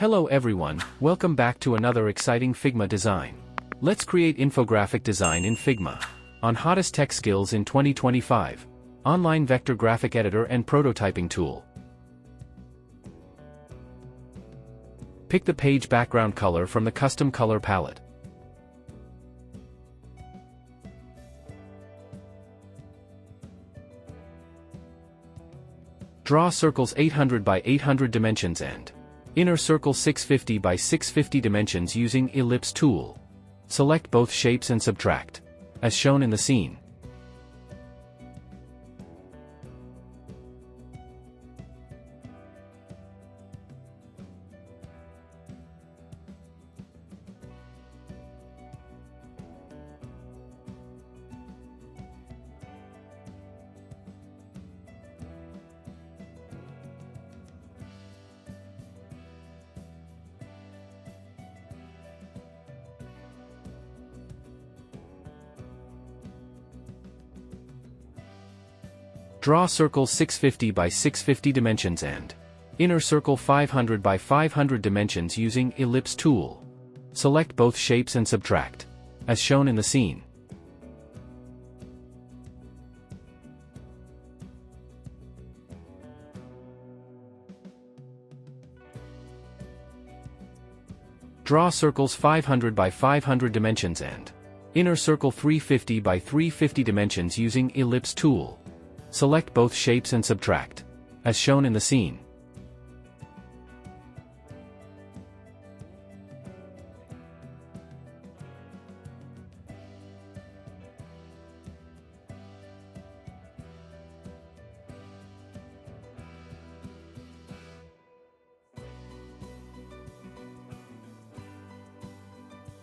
Hello everyone, welcome back to another exciting Figma design. Let's create infographic design in Figma. On hottest tech skills in 2025. Online vector graphic editor and prototyping tool. Pick the page background color from the custom color palette. Draw circles 800 by 800 dimensions and inner circle 650 by 650 dimensions using Ellipse tool. Select both shapes and subtract, as shown in the scene. Draw circle 650 by 650 dimensions and inner circle 500 by 500 dimensions using Ellipse tool. Select both shapes and subtract, as shown in the scene. Draw circles 500 by 500 dimensions and inner circle 350 by 350 dimensions using Ellipse tool. Select both shapes and subtract, as shown in the scene.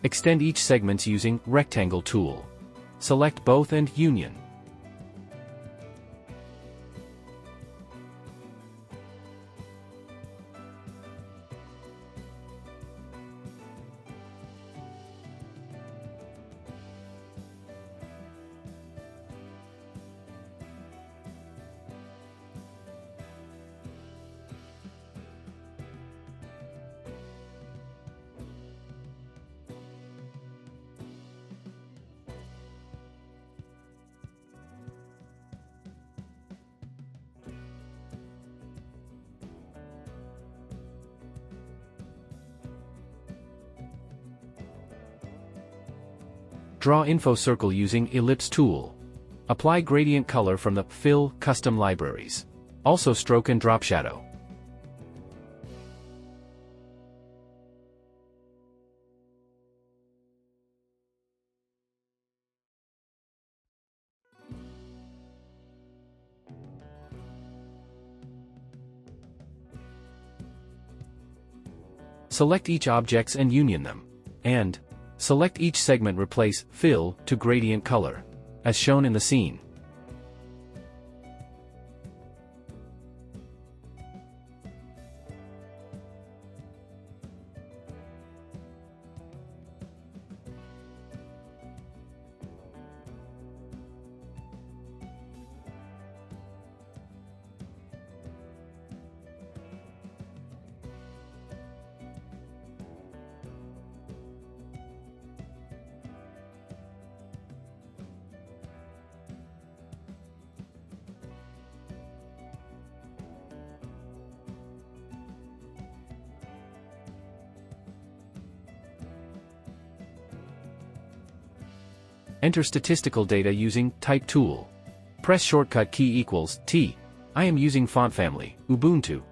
Extend each segments using Rectangle tool. Select both and Union. Draw info circle using Ellipse tool. Apply gradient color from the Fill custom libraries. Also stroke and drop shadow. Select each objects and union them. And select each segment, replace Fill to gradient color, as shown in the scene. Enter statistical data using Type tool. Press shortcut key equals T. I am using font family, Ubuntu.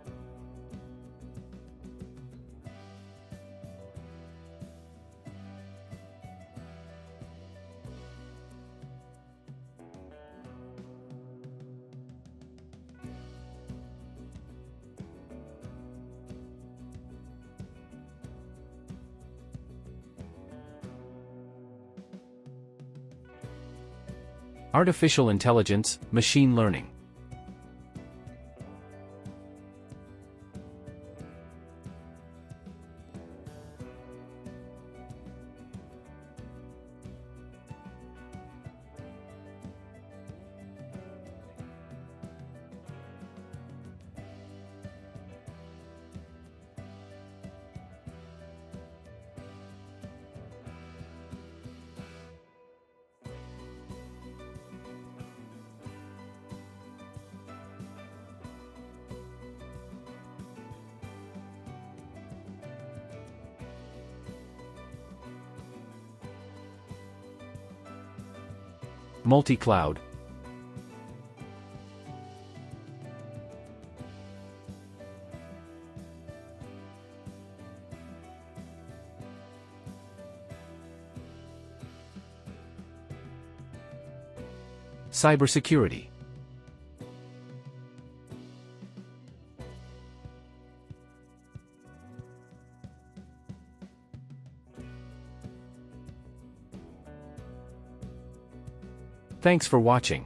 Artificial intelligence, machine learning. Multicloud. Cybersecurity. Thanks for watching.